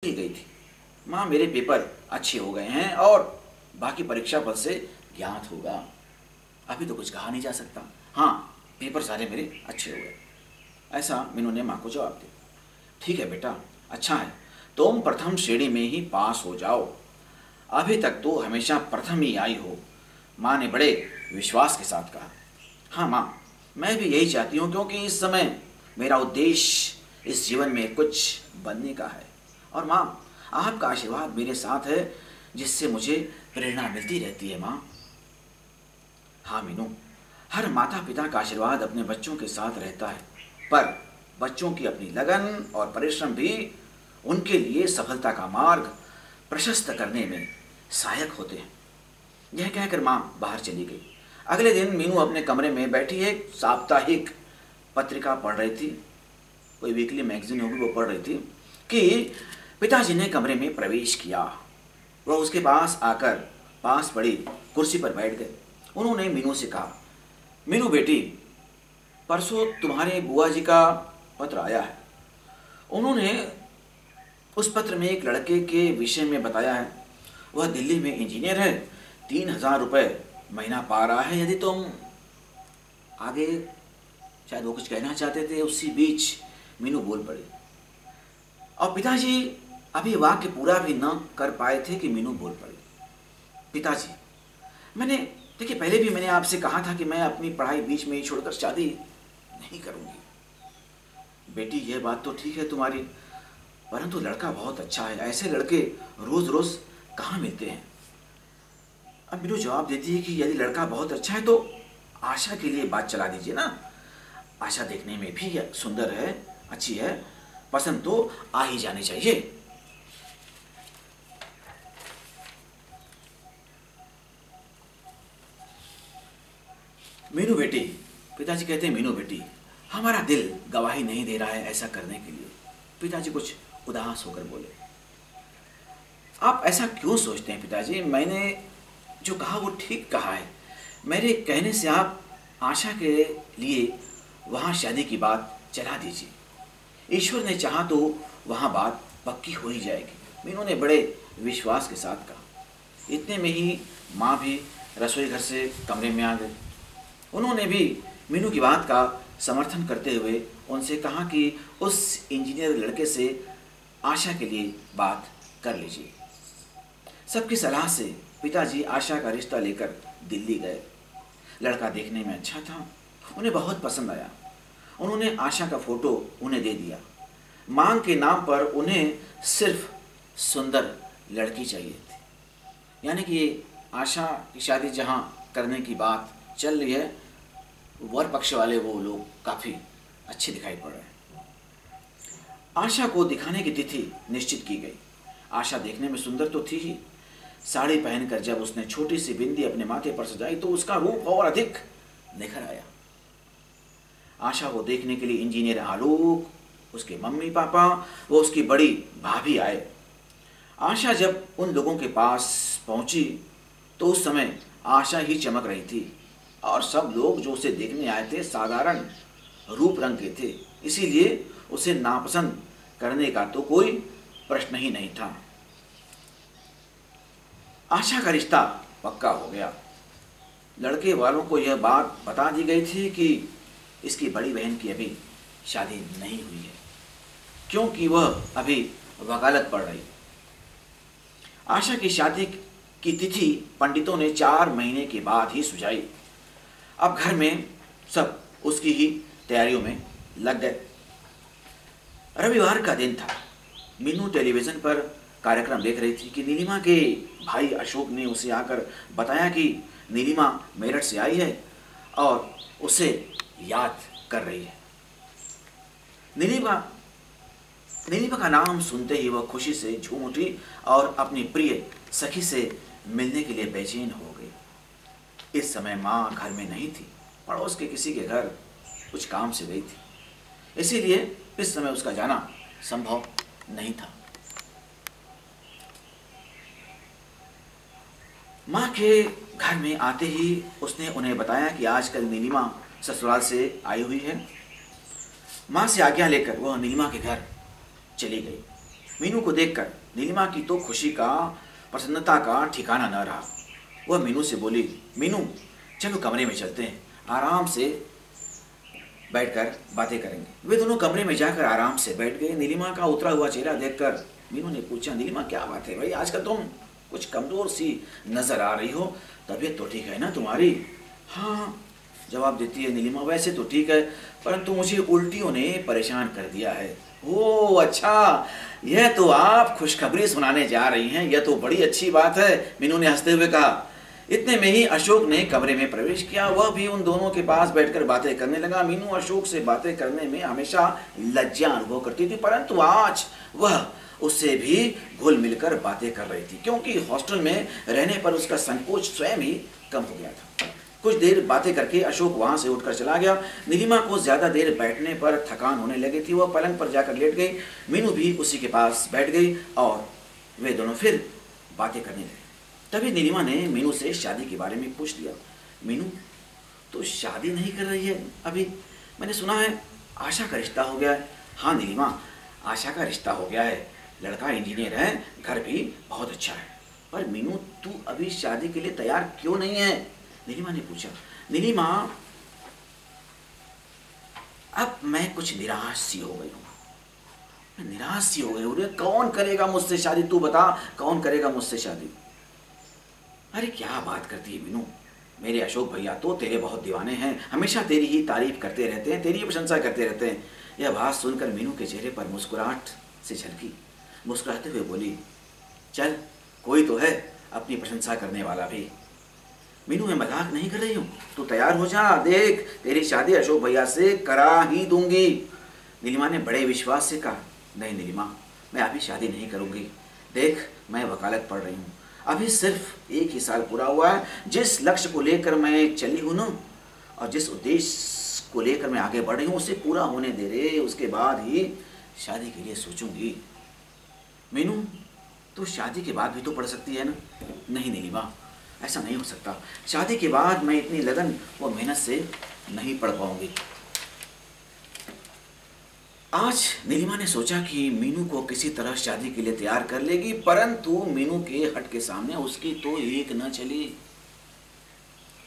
की गई थी। माँ, मेरे पेपर अच्छे हो गए हैं और बाकी परीक्षा फल से ज्ञात होगा। अभी तो कुछ कहा नहीं जा सकता। हाँ, पेपर सारे मेरे अच्छे हो गए, ऐसा मीनू ने माँ को जवाब दिया। ठीक है बेटा, अच्छा है, तुम प्रथम श्रेणी में ही पास हो जाओ। अभी तक तो हमेशा प्रथम ही आई हो, माँ ने बड़े विश्वास के साथ कहा। हाँ माँ, मैं भी यही चाहती हूँ, क्योंकि इस समय मेरा उद्देश्य इस जीवन में कुछ बनने का है। और माँ, आपका आशीर्वाद मेरे साथ है, जिससे मुझे प्रेरणा मिलती रहती है माँ। हाँ मीनू, हर माता पिता का आशीर्वाद अपने बच्चों के साथ रहता है, पर बच्चों की अपनी लगन और परिश्रम भी उनके लिए सफलता का मार्ग प्रशस्त करने में सहायक होते हैं। यह कहकर माँ बाहर चली गई। अगले दिन मीनू अपने कमरे में बैठी एक साप्ताहिक पत्रिका पढ़ रही थी, कोई वीकली मैगजीन होगी, वो पढ़ रही थी कि पिताजी ने कमरे में प्रवेश किया। वह उसके पास आकर पास पड़ी कुर्सी पर बैठ गए। उन्होंने मीनू से कहा, मीनू बेटी, परसों तुम्हारे बुआ जी का पत्र आया है। उन्होंने उस पत्र में एक लड़के के विषय में बताया है। वह दिल्ली में इंजीनियर है, 3,000 रुपये महीना पा रहा है। यदि तुम आगे, शायद वो कुछ कहना चाहते थे, उसी बीच मीनू बोल पड़ी और पिताजी अभी वाक्य पूरा भी न कर पाए थे कि मीनू बोल पड़ी। पिताजी, देखिए, पहले भी मैंने आपसे कहा था कि मैं अपनी पढ़ाई बीच में ही छोड़कर शादी नहीं करूंगी। बेटी, यह बात तो ठीक है तुम्हारी, परंतु लड़का बहुत अच्छा है। ऐसे लड़के रोज रोज कहाँ मिलते हैं। अब मीनू जवाब देती है कि यदि लड़का बहुत अच्छा है तो आशा के लिए बात चला दीजिए ना। आशा देखने में भी सुंदर है, अच्छी है, पसंद तो आ ही जानी चाहिए। मीनू बेटी, पिताजी कहते हैं, मीनू बेटी, हमारा दिल गवाही नहीं दे रहा है ऐसा करने के लिए। पिताजी कुछ उदास होकर बोले, आप ऐसा क्यों सोचते हैं पिताजी? मैंने जो कहा वो ठीक कहा है। मेरे कहने से आप आशा के लिए वहाँ शादी की बात चला दीजिए। ईश्वर ने चाहा तो वहाँ बात पक्की हो ही जाएगी। मीनू ने बड़े विश्वास के साथ कहा। इतने में ही माँ भी रसोई घर से कमरे में आ गई। उन्होंने भी मीनू की बात का समर्थन करते हुए उनसे कहा कि उस इंजीनियर लड़के से आशा के लिए बात कर लीजिए। सबकी सलाह से पिताजी आशा का रिश्ता लेकर दिल्ली गए। लड़का देखने में अच्छा था, उन्हें बहुत पसंद आया। उन्होंने आशा का फोटो उन्हें दे दिया। मांग के नाम पर उन्हें सिर्फ सुंदर लड़की चाहिए थी। यानी कि आशा की शादी जहां करने की बात चल रही है, वर पक्ष वाले वो लोग काफ़ी अच्छे दिखाई पड़ रहे हैं। आशा को दिखाने की तिथि निश्चित की गई। आशा देखने में सुंदर तो थी ही, साड़ी पहनकर जब उसने छोटी सी बिंदी अपने माथे पर सजाई तो उसका रूप और अधिक निखर आया। आशा को देखने के लिए इंजीनियर आलोक, उसके मम्मी पापा, वो उसकी बड़ी भाभी आए। आशा जब उन लोगों के पास पहुंची तो उस समय आशा ही चमक रही थी और सब लोग जो उसे देखने आए थे साधारण रूप रंग के थे, इसीलिए उसे नापसंद करने का तो कोई प्रश्न ही नहीं था। आशा का रिश्ता पक्का हो गया। लड़के वालों को यह बात बता दी गई थी कि इसकी बड़ी बहन की अभी शादी नहीं हुई है, क्योंकि वह अभी वकालत पढ़ रही। आशा की शादी की तिथि पंडितों ने 4 महीने के बाद ही सुझाई। अब घर में सब उसकी ही तैयारियों में लग गए। रविवार का दिन था। मीनू टेलीविज़न पर कार्यक्रम देख रही थी कि नीलिमा के भाई अशोक ने उसे आकर बताया कि नीलिमा मेरठ से आई है और उसे याद कर रही है। नीलिमा का नाम सुनते ही वह खुशी से झूम उठी और अपनी प्रिय सखी से मिलने के लिए बेचैन हो गई। इस समय माँ घर में नहीं थी, पड़ोस के किसी के घर कुछ काम से गई थी, इसीलिए इस समय उसका जाना संभव नहीं था। माँ के घर में आते ही उसने उन्हें बताया कि आजकल नीलिमा ससुराल से आई हुई है। माँ से आज्ञा लेकर वह नीलिमा के घर चली गई। मीनू को देखकर नीलिमा की तो खुशी का, प्रसन्नता का ठिकाना न रहा। वह मीनू से बोली, मीनू चलो कमरे में चलते हैं, आराम से बैठकर बातें करेंगे। वे दोनों कमरे में जाकर आराम से बैठ गए। नीलिमा का उतरा हुआ चेहरा देखकर मीनू ने पूछा, नीलिमा क्या बात है भाई, आजकल तुम कुछ कमजोर सी नजर आ रही हो, तबीयत तो ठीक है ना तुम्हारी? हाँ जवाब देती है नीलिमा, वैसे तो ठीक है, परंतु मुझे उल्टियों ने परेशान कर दिया है। ओह अच्छा, यह तो आप खुशखबरी सुनाने जा रही हैं, यह तो बड़ी अच्छी बात है, मीनू ने हंसते हुए कहा। इतने में ही अशोक ने कमरे में प्रवेश किया। वह भी उन दोनों के पास बैठकर बातें करने लगा। मीनू अशोक से बातें करने में हमेशा लज्जा अनुभव करती थी, परंतु आज वह उससे भी घुल मिलकर बातें कर रही थी, क्योंकि हॉस्टल में रहने पर उसका संकोच स्वयं ही कम हो गया था। कुछ देर बातें करके अशोक वहां से उठकर चला गया। नीलिमा को ज्यादा देर बैठने पर थकान होने लगी थी। वह पलंग पर जाकर लेट गई। मीनू भी उसी के पास बैठ गई और वे दोनों फिर बातें करने लगे। तभी नीलिमा ने मीनू से शादी के बारे में पूछ लिया। मीनू तो शादी नहीं कर रही है अभी? मैंने सुना है आशा का रिश्ता हो गया है। हाँ नीलिमा, आशा का रिश्ता हो गया है, लड़का इंजीनियर है, घर भी बहुत अच्छा है। पर मीनू तू अभी शादी के लिए तैयार क्यों नहीं है? नीलिमा ने पूछा। नीलिमा अब मैं कुछ निराश सी हो गई हूँ, निराश सी हो गई हूँ। कौन करेगा मुझसे शादी? तू बता, कौन करेगा मुझसे शादी? अरे क्या बात करती है मीनू, मेरे अशोक भैया तो तेरे बहुत दीवाने हैं, हमेशा तेरी ही तारीफ करते रहते हैं, तेरी ही प्रशंसा करते रहते हैं। यह बात सुनकर मीनू के चेहरे पर मुस्कुराहट से झलकी। मुस्कुराते हुए बोली, चल कोई तो है अपनी प्रशंसा करने वाला भी। मीनू मैं मजाक नहीं कर रही हूँ, तू तैयार हो जा, देख तेरी शादी अशोक भैया से करा ही दूंगी। नीलिमा ने बड़े विश्वास से कहा। नहीं नीलिमा, मैं अभी शादी नहीं करूंगी। देख मैं वकालत पढ़ रही हूँ, अभी सिर्फ 1 ही साल पूरा हुआ है। जिस लक्ष्य को लेकर मैं चली हूँ ना, और जिस उद्देश्य को लेकर मैं आगे बढ़ रही हूँ, उसे पूरा होने दे रहे, उसके बाद ही शादी के लिए सोचूंगी। मीनू तू शादी के बाद भी तो पढ़ सकती है ना? नहीं नीलिमा, ऐसा नहीं हो सकता, शादी के बाद मैं इतनी लगन व मेहनत से नहीं पढ़ पाऊंगी। आज नीलिमा ने सोचा कि मीनू को किसी तरह शादी के लिए तैयार कर लेगी, परंतु मीनू के हट के सामने उसकी तो एक न चली।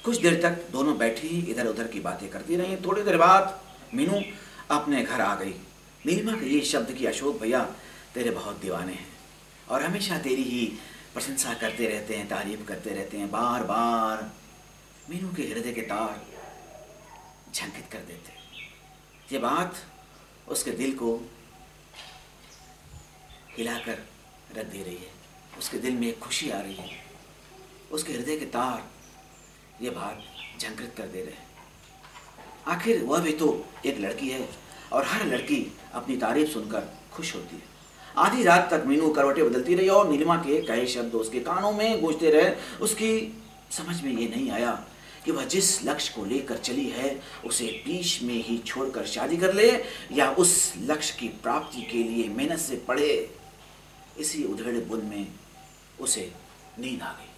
कुछ देर तक दोनों बैठी इधर उधर की बातें करती रही। थोड़ी देर बाद मीनू अपने घर आ गई। नीलिमा के ये शब्द कि अशोक भैया तेरे बहुत दीवाने हैं और हमेशा तेरी ही प्रशंसा करते रहते हैं, तारीफ करते रहते हैं, बार बार मीनू के हृदय के तार झंकित कर देते। ये बात उसके दिल को हिलाकर रख दे रही है। उसके दिल में एक खुशी आ रही है, उसके हृदय के तार ये बात झंकृत कर दे रहे हैं। आखिर वह भी तो एक लड़की है और हर लड़की अपनी तारीफ सुनकर खुश होती है। आधी रात तक मीनू करवटें बदलती रही और नीलिमा के कहे शब्द उसके कानों में गूंजते रहे। उसकी समझ में ये नहीं आया कि वह जिस लक्ष्य को लेकर चली है उसे बीच में ही छोड़कर शादी कर ले या उस लक्ष्य की प्राप्ति के लिए मेहनत से पढ़े। इसी उधेड़ बुन में उसे नींद आ गई।